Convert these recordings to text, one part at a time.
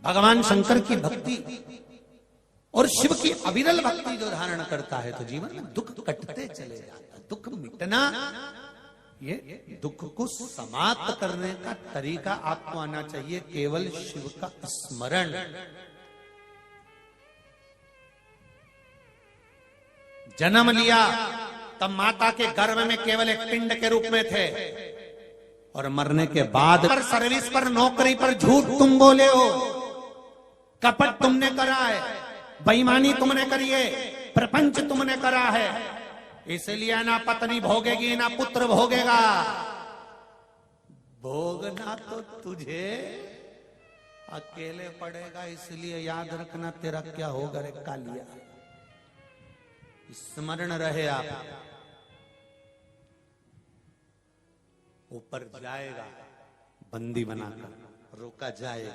भगवान शंकर की भक्ति और शिव की अविरल भक्ति जो धारण करता है तो जीवन में दुख कटते चले जाता है। दुख मिटना, ये दुख को समाप्त करने का तरीका आपको आना चाहिए, केवल शिव का स्मरण। जन्म लिया तब माता के गर्भ में केवल एक पिंड के रूप में थे, और मरने के बाद पर सर्विस पर, नौकरी पर झूठ तुम बोले हो, कपट तुमने करा है, बेईमानी तुमने करी है, प्रपंच तुमने करा है, इसलिए ना पत्नी भोगेगी ना पुत्र भोगेगा। भोगना तो तुझे अकेले पड़ेगा, इसलिए याद रखना तेरा क्या होगा रे कालिया। स्मरण रहे आप, ऊपर जाएगा बंदी बनाकर, रोका जाएगा,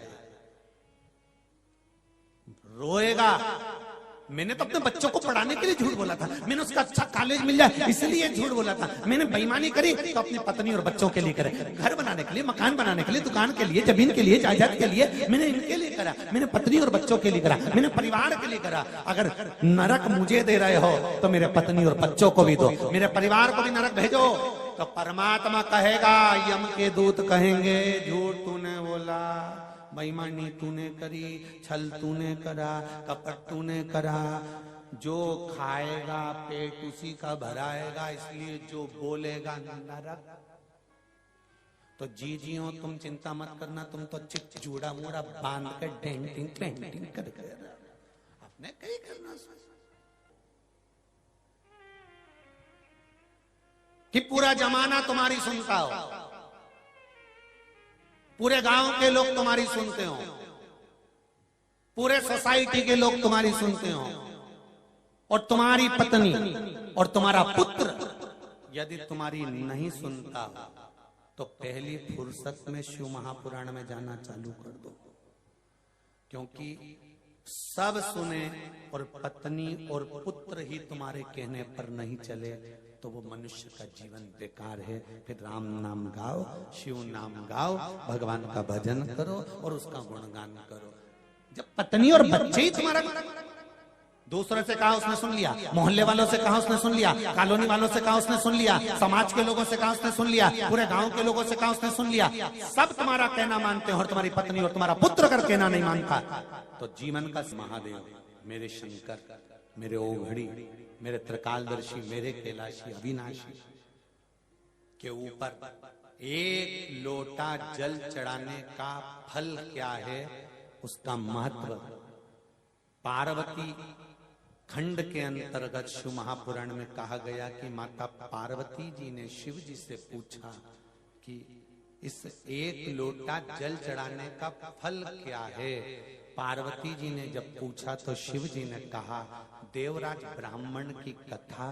रोएगा। मैंने तो अपने बच्चों को पढ़ाने के लिए झूठ बोला था, मैंने उसका अच्छा कॉलेज मिल जाए इसलिए झूठ बोला था, मैंने बेईमानी करी तो अपनी पत्नी और बच्चों के लिए करे, घर बनाने के लिए, मकान बनाने के लिए, दुकान के लिए, जमीन के लिए, जायदाद के लिए, मैंने इनके लिए करा, मैंने पत्नी और बच्चों के लिए करा, मैंने परिवार के लिए करा। अगर नरक मुझे दे रहे हो तो मेरे पत्नी और बच्चों को भी दो, मेरे परिवार को भी नरक भेजो। तो परमात्मा कहेगा, यम के दूत कहेंगे, झूठ तूने बोला, बेईमानी तूने करी, छल तूने करा, कपट तूने करा, जो खाएगा पेट उसी का भराएगा, इसलिए जो बोलेगा नरक। तो जीजियों तुम चिंता मत करना, तुम तो चिट जूड़ा मूड़ा बांध के डेंटिंग पेंटिंग कर अपने कहीं करना कि पूरा जमाना तुम्हारी सुनता हो, पूरे गांव के लोग तुम्हारी सुनते हो, पूरे सोसाइटी के लोग तुम्हारी सुनते हो, और तुम्हारी पत्नी और तुम्हारा पुत्र यदि तुम्हारी नहीं सुनता तो पहली फुर्सत में शिव महापुराण में जाना चालू कर दो। क्योंकि सब सुने और पत्नी और पुत्र ही तुम्हारे कहने पर नहीं चले तो वो मनुष्य का जीवन बेकार है। फिर राम नाम गाओ, शिव नाम गाओ, भगवान का भजन करो और उसका गुणगान करो। जब पत्नी और बच्चे ही तुम्हारा, दूसरे से कहा उसने सुन लिया, मोहल्ले वालों से कहा उसने सुन लिया, कॉलोनी वालों से कहा उसने सुन लिया, समाज के लोगों से कहा उसने सुन लिया, पूरे गांव के लोगों से कहा उसने सुन लिया, सब तुम्हारा कहना मानते हो और तुम्हारी पत्नी और तुम्हारा पुत्र अगर कहना नहीं मानता तो जीवन का महादेव, मेरे शंकर, मेरे ओघड़ी, मेरे त्रिकालदर्शी, मेरे कैलाशी अविनाशी के ऊपर एक लोटा जल चढ़ाने का फल क्या है, उसका महत्व पार्वती खंड के अंतर्गत शिव महापुराण में कहा गया कि माता पार्वती जी ने शिव जी से पूछा कि इस एक लोटा जल चढ़ाने का फल क्या है। पार्वती जी ने जब पूछा तो शिव जी ने कहा, देवराज ब्राह्मण की कथा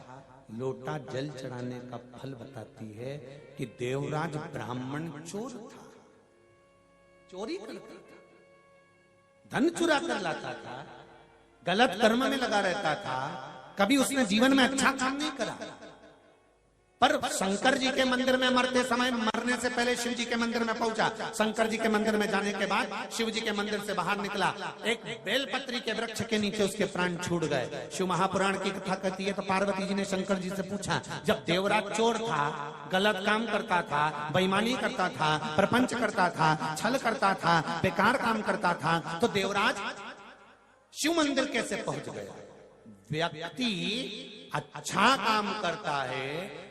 लोटा जल चढ़ाने का फल बताती है कि देवराज ब्राह्मण चोर था, चोरी करता था, धन चुरा कर लाता था, गलत कर्म में लगा रहता था, कभी उसने जीवन में अच्छा काम नहीं करा। पर शंकर जी के मंदिर में मरते समय, मरने से पहले शिव जी के मंदिर में पहुंचा, शंकर जी के मंदिर में जाने के बाद शिव जी के मंदिर से बाहर निकला, एक बेलपत्री के वृक्ष के नीचे उसके प्राण छूट गए। शिव महापुराण की कथा कहती है तो पार्वती जी ने शंकर जी से पूछा, जब देवराज चोर था, गलत काम करता था, बेईमानी करता था, प्रपंच करता था, छल करता था, बेकार काम करता था, तो देवराज शिव मंदिर कैसे पहुंच गया? व्यक्ति अच्छा काम करता है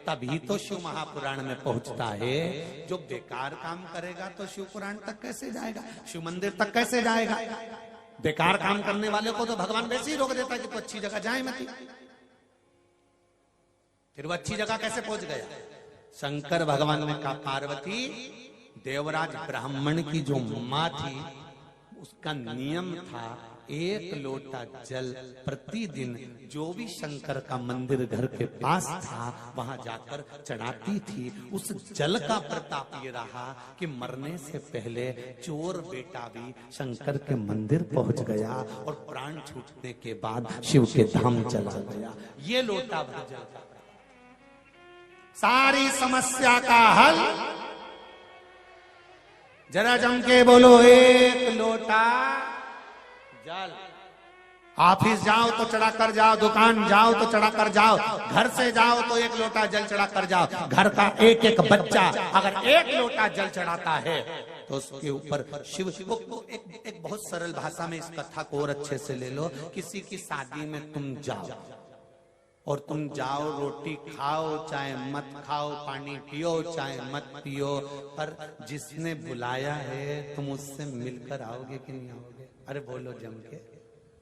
तभी तो शिव महापुराण में पहुंचता है। जो बेकार काम करेगा तो शिव पुराण तक कैसे जाएगा, शिव मंदिर तक कैसे जाएगा? बेकार काम करने वाले को तो भगवान वैसे ही रोक देता है कि तू अच्छी जगह जाए मत। फिर वो अच्छी जगह कैसे पहुंच गया? शंकर भगवान ने कहा, पार्वती, देवराज ब्राह्मण की जो मां थी उसका नियम था एक लोटा जल प्रतिदिन जो भी शंकर का मंदिर घर के पास था वहां जाकर चढ़ाती थी। उस जल का प्रताप ये रहा कि मरने से पहले चोर बेटा भी शंकर के मंदिर पहुंच गया और प्राण छूटने के बाद शिव के धाम चला गया। ये लोटा भर जल का सारी समस्या का हल। जरा जम के बोलो, एक लोटा जल। ऑफिस जाओ तो चढ़ा कर जाओ, दुकान जाओ तो चढ़ा कर जाओ, घर से जाओ तो एक लोटा जल चढ़ा कर जाओ। घर का एक एक बच्चा अगर एक लोटा जल चढ़ाता है तो उसके ऊपर शिव एक बहुत सरल भाषा में इस कथा को और अच्छे से ले लो। किसी की शादी में तुम जाओ और तुम जाओ, रोटी खाओ चाहे मत खाओ, पानी पियो चाहे मत पियो, पर जिसने बुलाया है तुम उससे मिलकर आओगे कि नहीं आओगे? अरे बोलो जम के,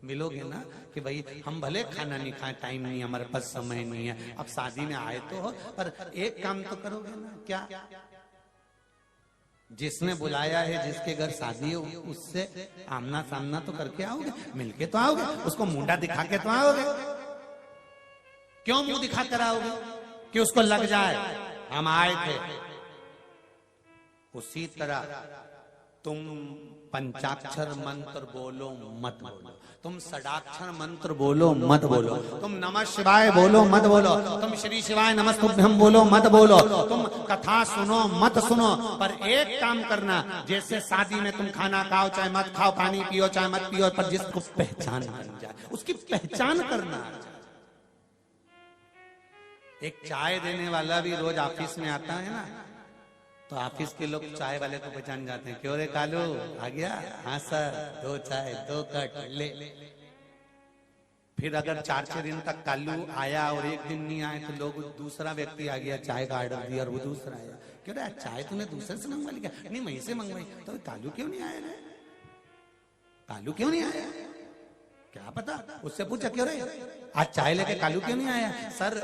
मिलोगे ना कि भाई हम भले खाना नहीं खाए, टाइम नहीं, हमारे पास समय नहीं है, अब शादी में आए तो हो, पर एक काम तो करोगे ना। क्या? जिसने बुलाया है, जिसके घर शादी है, उससे आमना सामना तो करके आओगे, मिलके तो आओगे, उसको मुंडा दिखा के तो आओगे। क्यों मुंह दिखा कर आओगे? कि उसको लग जाए हम आए थे। उसी तरह तुम पंचाक्षर मंत्र बोलो मत बोलो, तुम षडाक्षर मंत्र बोलो मत बोलो, तुम नमः शिवाय बोलो मत बोलो, तुम श्री शिवाय नमस्तुभ्यं बोलो मत बोलो, तुम कथा सुनो मत सुनो, पर एक काम करना, जैसे शादी में तुम खाना खाओ चाहे मत खाओ, पानी पियो चाहे मत पियो, पर जिसको पहचान बन जाए उसकी पहचान करना। एक चाय देने वाला भी रोज ऑफिस में आता है ना, तो ऑफिस के लोग चाय वाले को पहचान जाते हैं। क्यों रे कालू आ गया? हाँ सर, 2 चाय 2 कट ले। फिर अगर 4-6 दिन तक कालू आया और एक दिन नहीं आए तो लोग, दूसरा व्यक्ति आ गया, चाय का ऑर्डर दिया और वो दूसरा आया, क्यों रे चाय तूने दूसरे से मंगवा ली क्या? नहीं वहीं से मंगवाई। तो कालू क्यों नहीं आया रे? कालू क्यों नहीं आया? क्या पता, उससे पूछा क्यों रे आज चाय लेके कालू क्यों नहीं आया? सर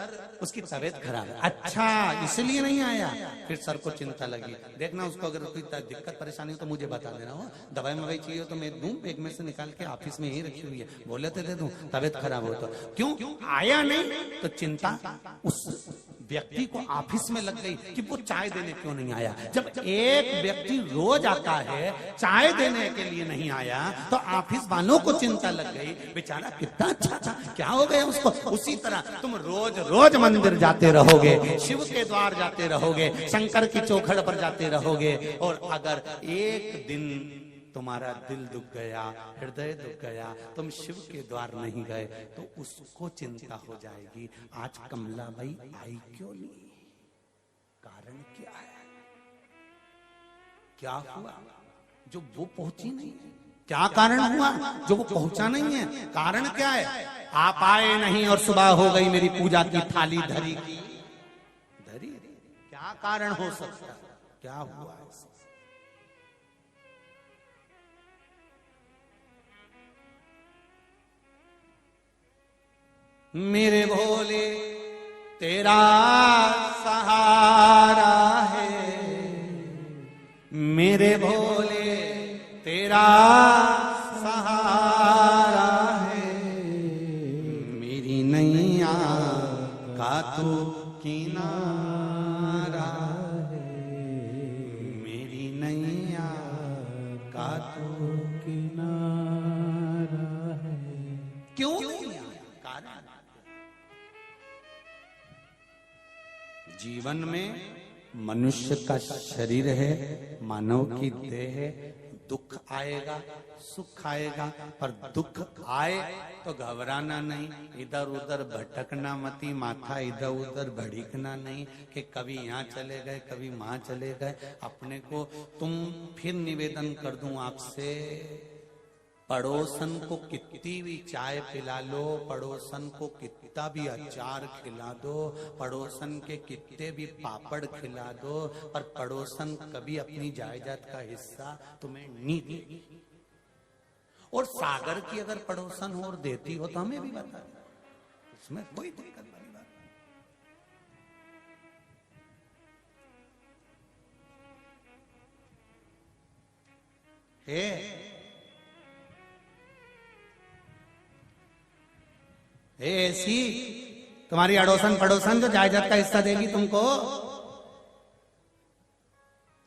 उसकी तबीयत खराब है। अच्छा इसलिए नहीं आया? फिर सर को चिंता लगी। देखना उसको अगर कोई दिक्कत परेशानी हो तो मुझे बता देना, हो दवाई मवाई चाहिए तो मैं दूं, बैग में से निकाल के ऑफिस में ही रखी हुई है, बोले तो दे दूं, तबीयत खराब हो तो। क्यों आया नहीं? तो चिंता उस व्यक्ति को ऑफिस में लग गई कि वो चाय देने क्यों नहीं आया। जब एक व्यक्ति रोज आता है, चाय देने के लिए नहीं आया, तो ऑफिस वालों को चिंता लग गई, बेचारा कितना अच्छा था, क्या हो गया उसको। उसी तरह तुम रोज रोज मंदिर जाते रहोगे, शिव के द्वार जाते रहोगे, शंकर की चौखट पर जाते रहोगे, और अगर एक दिन तुम्हारा दिल दुख गया, हृदय दुख गया, तुम शिव के द्वार नहीं गए, तो उसको चिंता हो जाएगी, आज कमला भाई आई क्यों नहीं? कारण क्या है? क्या हुआ जो वो पहुंची नहीं? क्या कारण हुआ जो वो पहुंचा नहीं है? कारण क्या है? आप आए नहीं और सुबह हो गई मेरी पूजा की थाली धरी की धरी। क्या कारण हो सकता? क्या हुआ? मेरे भोले तेरा सहारा है, मेरे भोले तेरा सहारा है, मेरी नैया का तू किनारा है, मेरी नैया का तू किनारा है। क्यों? जीवन में मनुष्य का शरीर है, मानव की देह है, दुख आएगा सुख आएगा, पर दुख आए तो घबराना नहीं, इधर उधर भटकना मती, माथा इधर उधर भड़कना नहीं कि कभी यहाँ चले गए कभी वहां चले गए। अपने को तुम फिर निवेदन कर दूं आपसे, पड़ोसन को कितनी भी चाय पिला लो, पड़ोसन को कितना भी अचार खिला दो, पड़ोसन के कितने भी पापड़ खिला दो, पर पड़ोसन कभी अपनी जायदाद का हिस्सा तुम्हें नहीं देगी। और सागर की अगर पड़ोसन हो और देती हो तो हमें भी बता, इसमें कोई दिक्कत वाली बात है। ऐसी तुम्हारी अड़ोसन पड़ोसन तो जायदाद का हिस्सा देगी तुमको।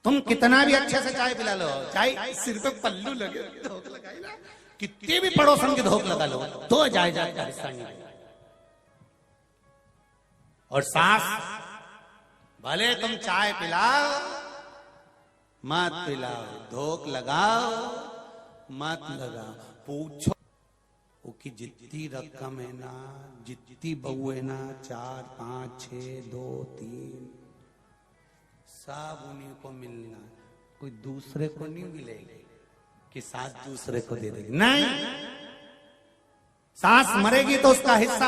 तुम कितना भी अच्छे से चाय पिला लो, चाय सिर पे पल्लू लगे, धोख लगाई ना, कितने भी पड़ोसन की धोख लगा लो तो जायदाद का हिस्सा नहीं देगा। और सास भले तुम चाय पिलाओ मत पिलाओ, धोख लगाओ मत लगाओ, पूछो वो की जितनी रकम है ना, जितनी बहू है ना, 4 5 6 2 3 सब उन्हीं को मिलना, कोई दूसरे को नहीं मिलेगी कि सास दूसरे को दे देगी। नहीं, सास मरेगी तो उसका हिस्सा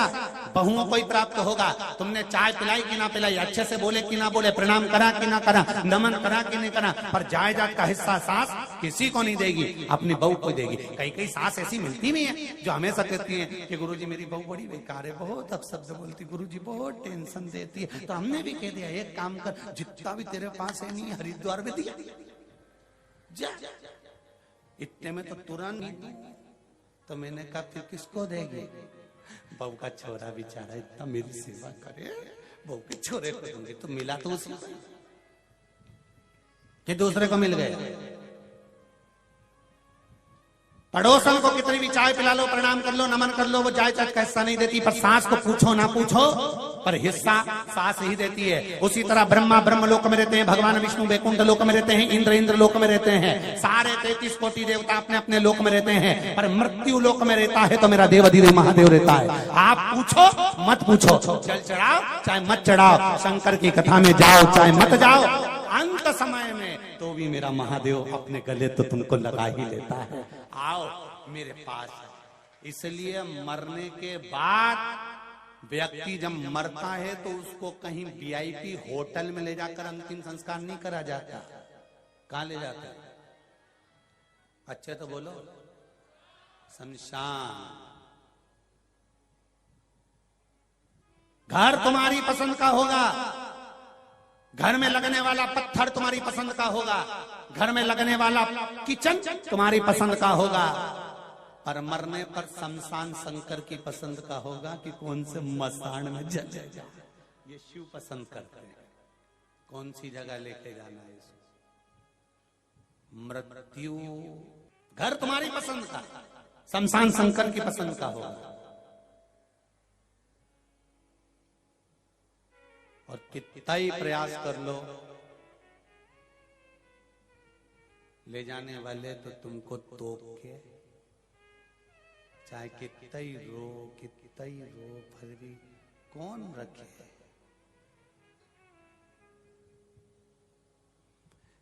बहुओं को ही प्राप्त होगा। तुमने चाय पिलाई कि ना पिलाई, अच्छे से बोले कि ना बोले, प्रणाम करा कि ना करा, नमन करा कि नहीं करा, पर जायदाद का हिस्सा सास किसी को नहीं देगी, अपनी बहू को देगी। कई कई सास ऐसी मिलती भी है जो हमेशा कहती है कि गुरुजी मेरी बहू बड़ी बेकार है, बहुत अपशब्द बोलती, गुरुजी बहुत टेंशन देती है। तो हमने भी कह दिया एक काम कर, जितना भी तेरे पास है नहीं हरिद्वार में दिया जा, इतने में तो तुरंत। तो मैंने कहा फिर किसको देगी? बहू का छोरा बेचारा इतना मेरी सेवा करे, बहू के छोरे को दूंगी। तो मिला तो उसी कि दूसरे को मिल गए। पड़ोसन को कितनी भी चाय पिला लो, प्रणाम कर लो, नमन कर लो, वो जायदाद का हिस्सा नहीं देती। पर सास को पूछो ना पूछो, पर हिस्सा सास ही देती है। उसी तरह ब्रह्मा ब्रह्म लोक में रहते हैं, भगवान विष्णु वैकुंठ लोक में रहते हैं, इंद्र इंद्र लोक में रहते हैं, सारे 33 कोटि देवता अपने अपने लोक में रहते हैं। पर मृत्यु लोक में रहता है तो मेरा देवाधिदेव महादेव रहता है। आप पूछो मत पूछो, जल चढ़ाओ चाहे मत चढ़ाओ, शंकर की कथा में जाओ चाहे मत जाओ, अंत समय में तो भी मेरा महादेव अपने गले तो तुमको लगा ही लेता है। आओ मेरे पास। इसलिए मरने के बाद व्यक्ति जब मरता है तो उसको कहीं वीआईपी होटल में ले जाकर अंतिम संस्कार नहीं करा जाता। कहां ले जाते? अच्छे तो बोलो, शमशान। घर तुम्हारी पसंद का होगा, घर में लगने वाला पत्थर तुम्हारी पसंद का होगा, घर में लगने वाला किचन तुम्हारी पसंद का होगा, पर मरने पर शमशान शंकर की पसंद का होगा कि कौन से मसान में जले जा। ये शिव पसंद करते हैं कौन सी जगह लेके जाना है इसको। मृत्यु घर तुम्हारी पसंद का, शमशान शंकर की पसंद का होगा। और कितना ही प्रयास कर लो, ले जाने वाले तो तुमको तोप के, चाहे कितना ही रो फिर भी कौन रखे।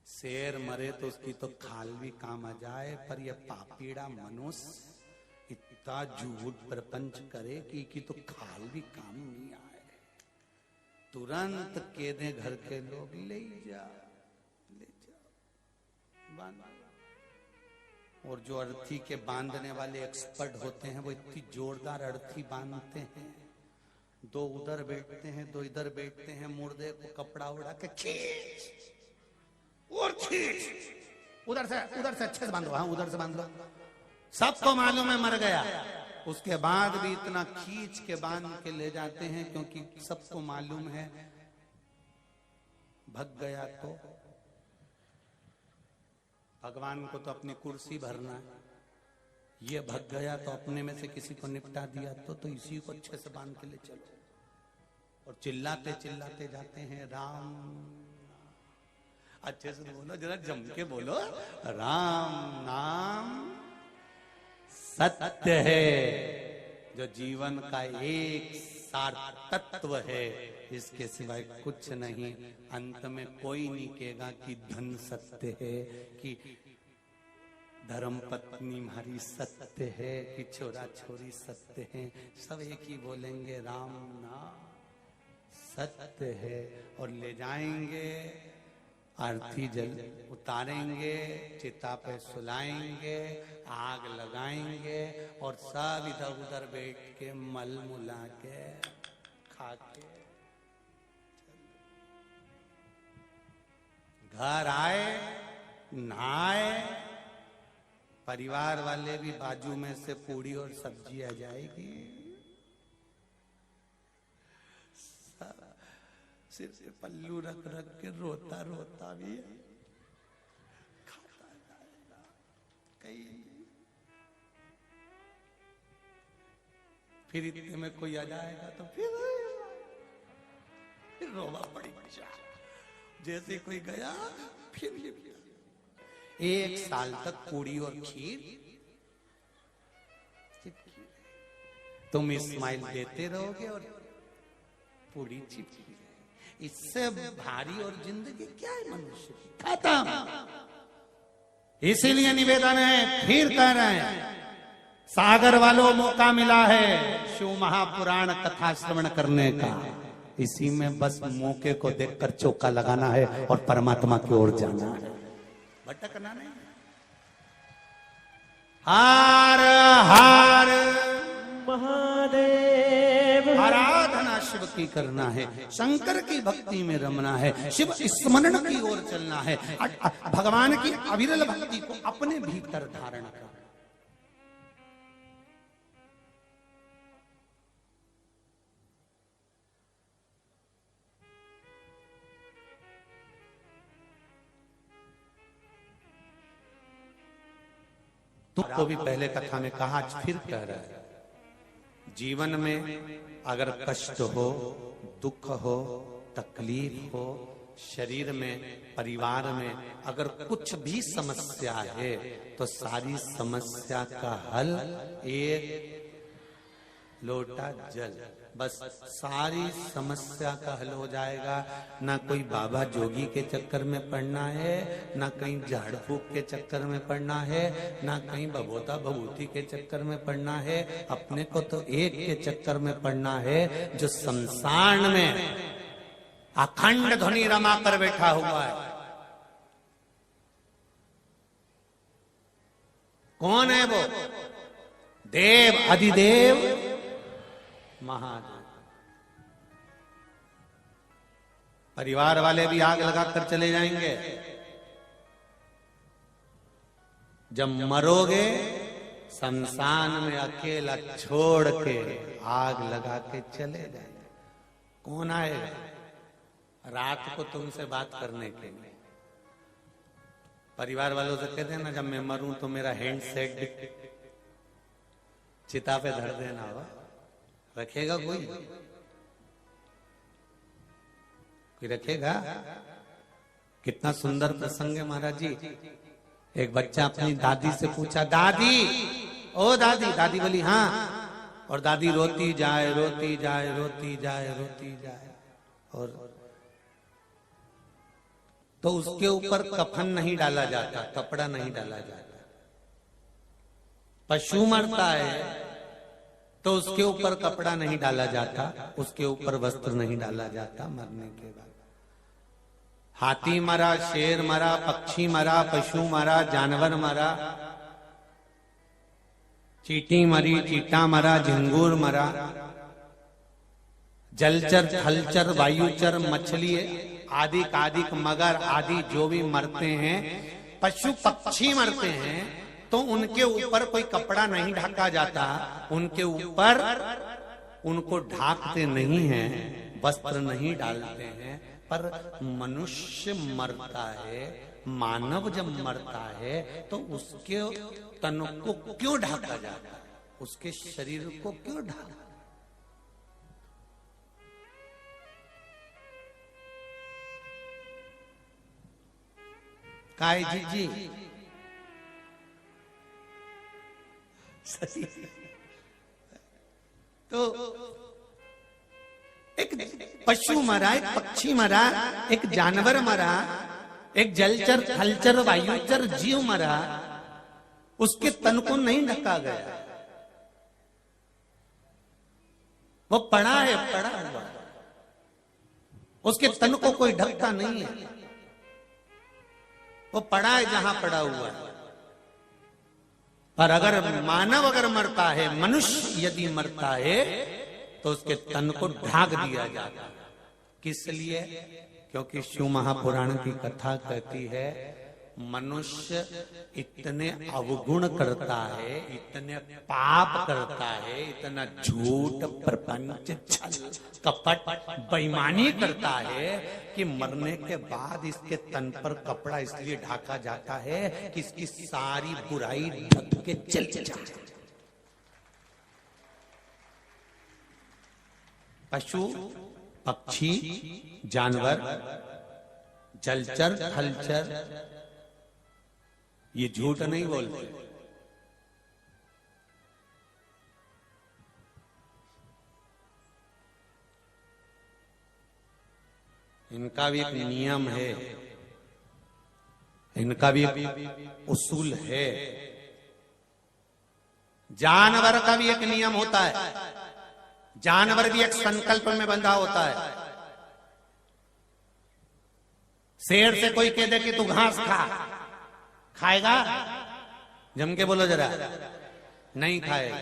शेर मरे तो उसकी तो खाल भी काम आ जाए, पर यह पापीड़ा मनुष्य इतना झूठ प्रपंच करे कि तो खाल भी काम नहीं आए। तुरंत कह दे घर के लोग ले जा बांध। और जो अर्थी के बांधने वाले एक्सपर्ट होते हैं वो इतनी जोरदार अर्थी बांधते हैं, दो उधर बैठते हैं दो इधर बैठते हैं, मुर्दे को कपड़ा उड़ा के खींच और खींच, उधर से अच्छे से बांधो, हाँ उधर से बांध लो, सबको मालूम है मर गया। उसके बाद भी इतना खींच के बांध के ले जाते हैं क्योंकि सबको मालूम है भग गया तो भगवान को तो अपनी कुर्सी भरना है, ये भग गया तो अपने में से किसी को निपटा दिया तो इसी को अच्छे से बांध के ले चलो। और चिल्लाते चिल्लाते जाते हैं राम, अच्छे से बोलो, जरा जम के बोलो, राम नाम सत्य है, जो जीवन का एक सार तत्व है, इसके सिवाय कुछ नहीं। अंत में कोई नहीं कहेगा कि धन सत्य है, कि धर्म पत्नी हमारी सत्य है, कि छोरा छोरी सत्य है, सब एक ही बोलेंगे राम नाम सत्य है। और ले जाएंगे, आरती जल उतारेंगे, चिता पे सुलाएंगे, आग लगाएंगे और सब इधर उधर बैठ के मल मुला के खा के घर आए, नहाए, परिवार वाले भी बाजू में से पूड़ी और सब्जी आ जाएगी, सिर से पल्लू रख रख के रोता रोता भी खाता जाएगा। कहीं फिर इतने में कोई आ जाएगा तो फिर रोवा पड़ी बच्चा, जैसे कोई गया फिर 1 साल तक पूड़ी और खीर। तुम स्माइल देते रहोगे और पूरी चिपकी जाएगी। इससे भारी और जिंदगी क्या है मनुष्य की? खत्म। इसीलिए निवेदन है, फिर कह रहे हैं, सागर वालों मौका मिला है शिव महापुराण कथा श्रवण करने का। इसी में बस मौके को देखकर चौका लगाना है और परमात्मा की ओर जाना है, भटकना नहीं। हार हार महादेव। आराधना शिव की करना है, शंकर की भक्ति में रमना है, शिव स्मरण की ओर चलना है, भगवान की अविरल भक्ति को अपने भीतर धारण करना। तुमको भी पहले कथा में कहा, फिर कह रहा है, जीवन में अगर कष्ट हो, दुख हो, तकलीफ हो, शरीर में, परिवार में अगर कुछ भी समस्या है तो सारी समस्या का हल एक लोटा जल, बस सारी समस्या का हल हो जाएगा। ना कोई बाबा जोगी के चक्कर में पड़ना है, ना कहीं झाड़ फूक के चक्कर में पड़ना है, ना कहीं बभोता भभूति के चक्कर में पड़ना है। अपने को तो एक के चक्कर में पड़ना है जो संसार में अखंड ध्वनि रमा कर बैठा हुआ है। कौन है वो? देव अधिदेव महादेव। परिवार वाले भी आग लगाकर चले जाएंगे, जब मरोगे शमशान में अकेला छोड़ के आग लगा के चले जाएंगे। कौन आएगा रात को तुमसे बात करने के लिए? परिवार वालों से कहते हैं ना, जब मैं मरूं तो मेरा हैंडसेट चिता पे धर देना। हो रखेगा कोई रखेगा? कितना सुंदर प्रसंग है महाराज जी। एक बच्चा अपनी दादी से पूछा, दादी ओ दादी। दादी बोली हाँ। और दादी रोती जाए रोती जाए रोती जाए रोती जाए, और तो उसके ऊपर कफन नहीं डाला जाता, कपड़ा नहीं डाला जाता। पशु मरता है तो उसके ऊपर कपड़ा नहीं डाला जाता, उसके ऊपर वस्त्र नहीं डाला जाता मरने के बाद। हाथी मरा, शेर मरा, पक्षी मरा, पशु मरा, जानवर मरा, चींटी मरी, चींटा मरा, झिंगूर मरा, जलचर, थलचर, वायुचर, मछली आदि कादिक, मगर आदि जो भी मरते हैं, पशु पक्षी मरते हैं, तो उनके ऊपर कोई कपड़ा नहीं ढका जाता, उनके ऊपर उनको ढाकते नहीं हैं, वस्त्र नहीं डालते हैं। पर मनुष्य मरता है, मानव जब मरता है तो उसके तन को क्यों ढका जाता है? उसके शरीर को क्यों ढका? काय जी तो एक पशु मरा, एक पक्षी मरा, एक जानवर मरा, एक जलचर, थलचर, वायुचर जीव मरा, उसके तन को नहीं ढका गया। वो पड़ा है, पड़ा हुआ, उसके तन को कोई ढकता नहीं है। वो पड़ा है जहां पड़ा हुआ है। पर अगर मानव अगर मरता है, मनुष्य यदि मरता है, तो उसके तन को ढाक दिया जाता है। किस लिए? क्योंकि शिव महापुराण की कथा कहती है, मनुष्य इतने अवगुण करता है, इतने पाप करता है, इतना झूठ, प्रपंच, छल, कपट, बेईमानी करता है कि मरने के बाद इसके तन पर कपड़ा इसलिए ढाका जाता है कि इसकी सारी बुराई ढक के चल जाए। पशु, पक्षी, जानवर, जलचर, थलचर, ये झूठ नहीं बोलते। इनका भी एक नियम है, इनका भी एक उसूल है। जानवर का भी एक नियम होता है, जानवर भी एक संकल्प में बंधा होता है। शेर से कोई कह दे कि तू घास खा, खाएगा? जम के बोलो जरा, नहीं खाएगा।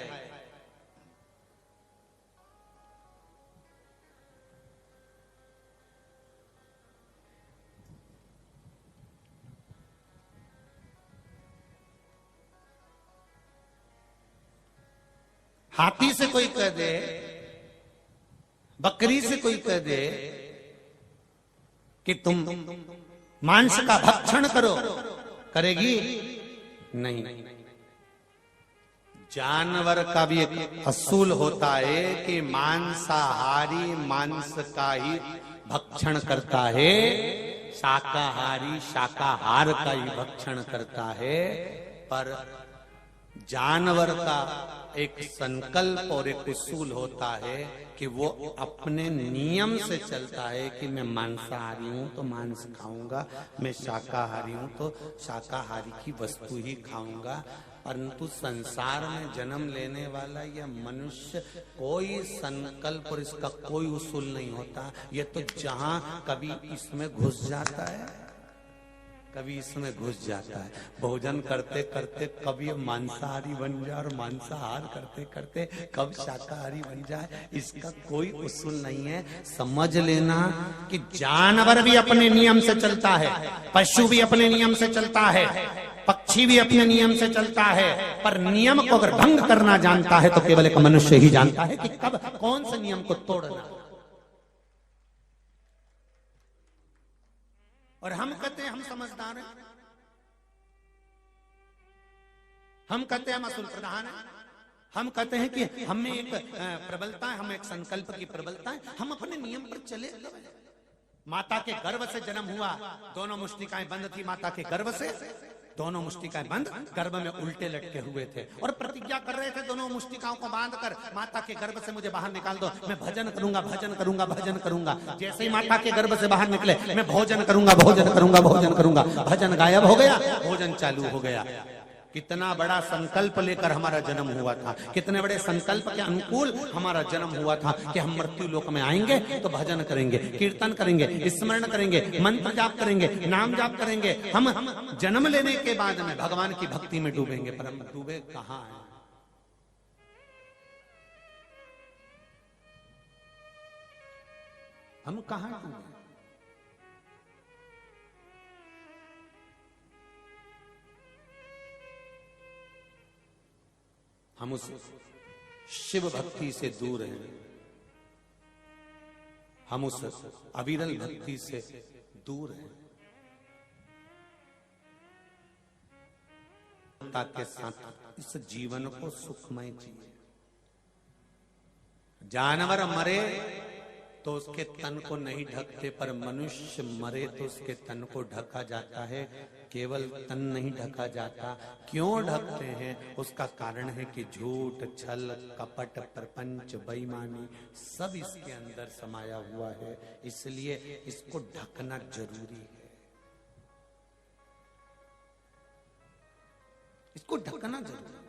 हाथी से कोई कह दे, बकरी से कोई कह दे कि तुम मांस का भक्षण करो, करेगी? नहीं। जानवर का भी एक असूल होता है कि मांसाहारी मांस का ही भक्षण करता है, शाकाहारी शाकाहार का ही भक्षण करता है। पर जानवर का एक संकल्प और एक उसूल होता है कि वो अपने नियम से चलता है कि मैं मांसाहारी हूं तो मांस खाऊंगा, मैं शाकाहारी हूं तो शाकाहारी की वस्तु ही खाऊंगा। परंतु संसार में जन्म लेने वाला यह मनुष्य कोई संकल्प और इसका कोई उसूल नहीं होता। ये तो जहां कभी इसमें घुस जाता है, कभी इसमें घुस जाता है। भोजन करते करते कभी मांसाहारी बन जाए और मांसाहार करते करते कब शाकाहारी बन जाए, इसका कोई उसूल नहीं है। समझ लेना कि जानवर भी अपने नियम से चलता है, पशु भी अपने नियम से चलता है, पक्षी भी अपने नियम से चलता है। पर नियम को अगर भंग करना जानता है तो केवल एक मनुष्य ही जानता है कि कब कौन से नियम को तोड़ना। और हम कहते हैं हम समझदार हैं, हम कहते हैं हम असूल प्रधान हैं, हम कहते हैं कि हमें एक प्रबलता है, हमें एक संकल्प की प्रबलता है, हम अपने नियम पर चले। माता के गर्भ से जन्म हुआ, दोनों मुष्टिकाएं बंद थी माता के गर्भ से, दोनों मुष्टिकाएं बंद, गर्भ में उल्टे लटके हुए थे और प्रतिज्ञा कर रहे थे दोनों मुष्टिकाओं को बांधकर, माता के गर्भ से मुझे बाहर निकाल दो, मैं भजन करूंगा भजन करूंगा भजन करूंगा। जैसे ही माता के गर्भ से बाहर निकले, मैं भोजन करूंगा भोजन करूंगा भोजन करूंगा, भजन गायब हो गया, भोजन चालू हो गया। कितना बड़ा संकल्प लेकर हमारा जन्म हुआ था, कितने बड़े संकल्प के अनुकूल हमारा जन्म हुआ था कि हम मृत्यु लोक में आएंगे तो भजन करेंगे, कीर्तन करेंगे, स्मरण करेंगे, मंत्र जाप करेंगे, नाम जाप करेंगे। हम जन्म लेने के बाद में भगवान की भक्ति में डूबेंगे, पर हम डूबे कहां हैं? हम कहां डूबे? हम उस शिव भक्ति से दूर हैं, हम उस अविरल भक्ति से दूर हैं। के साथ इस जीवन को सुखमय जिए। जानवर मरे तो उसके तन को नहीं ढकते, पर मनुष्य मरे तो उसके तन को ढका जाता है, केवल तन नहीं ढका जाता। क्यों ढकते हैं? उसका कारण है कि झूठ, छल, कपट, प्रपंच, बेईमानी सब इसके अंदर समाया हुआ है, इसलिए इसको ढकना जरूरी है, इसको ढकना जरूरी है।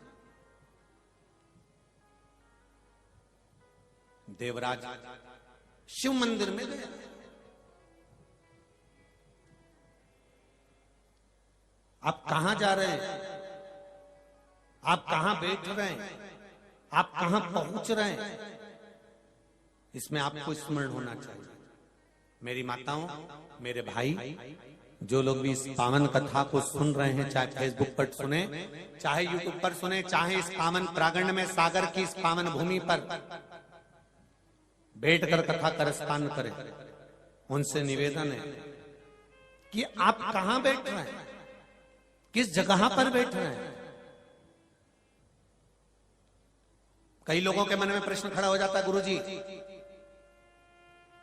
देवराज शिव मंदिर में गया, आप कहां जा रहे हैं, आप कहां बैठ रहे हैं, आप कहां पहुंच रहे हैं, इसमें आपको स्मरण होना चाहिए। मेरी माताओं, मेरे भाई, जो लोग भी इस पावन कथा को सुन रहे हैं, चाहे फेसबुक पर सुने, चाहे यूट्यूब पर सुने, चाहे इस पावन प्रांगण में सागर की इस पावन भूमि पर बैठकर कथा करस्तान करें, उनसे निवेदन है कि आप कहां बैठ रहे हैं, किस जगह पर बैठ रहे हैं। कई लोगों के मन में प्रश्न खड़ा हो जाता है, गुरुजी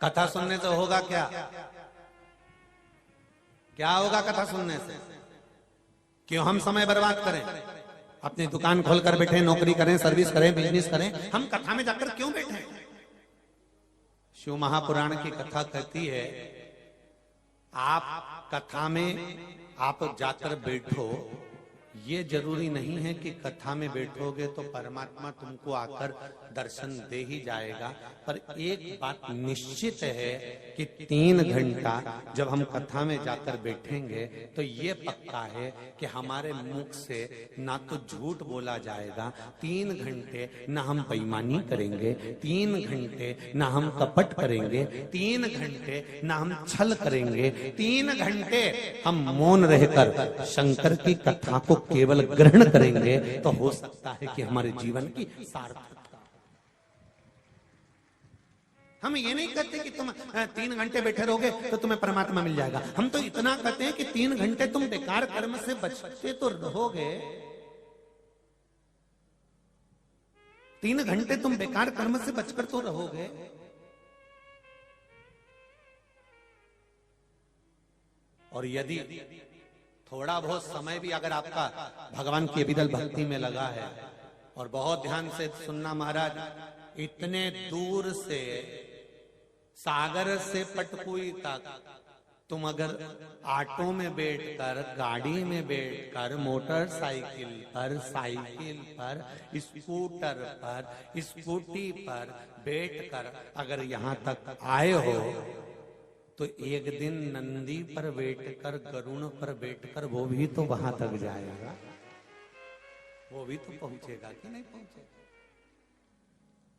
कथा सुनने से होगा क्या? क्या होगा कथा सुनने से? क्यों हम समय बर्बाद करें? अपनी दुकान खोलकर बैठे, नौकरी करें, सर्विस करें, बिजनेस करें, हम कथा में जाकर क्यों बैठे? शिव महापुराण की कथा कहती है आप कथा में आप जाकर बैठो, ये जरूरी नहीं है कि कथा में बैठोगे तो परमात्मा तुमको आकर दर्शन दे ही जाएगा। पर एक बात निश्चित है कि 3 घंटा जब हम कथा में जाकर बैठेंगे तो ये पक्का है कि हमारे मुख से ना तो झूठ बोला जाएगा, 3 घंटे ना हम बेईमानी करेंगे, 3 घंटे ना हम कपट करेंगे, 3 घंटे ना हम छल करेंगे, 3 घंटे हम मौन रहकर शंकर की कथा को केवल ग्रहण करेंगे। तो हो सकता है कि हमारे जीवन की सार्थकता। हम ये नहीं कहते कि तुम 3 घंटे बैठे रहोगे तो तुम्हें परमात्मा मिल जाएगा। हम तो इतना कहते हैं कि 3 घंटे तुम बेकार कर्म से बचते तो रहोगे, 3 घंटे तुम बेकार कर्म से बचकर तो रहोगे। और यदि थोड़ा बहुत समय भी अगर आपका भगवान की अविरल भक्ति में लगा है, और बहुत ध्यान से सुनना महाराज, इतने दूर से सागर से पटकुई तक तुम अगर ऑटो में बैठकर, गाड़ी में बैठकर, मोटरसाइकिल पर, साइकिल पर, स्कूटर पर, स्कूटी पर बैठकर अगर यहां तक आए हो तो एक दिन नंदी पर बैठकर, गरुण पर बैठकर वो भी तो वहां तक जाएगा, वो भी तो पहुंचेगा कि नहीं पहुंचेगा।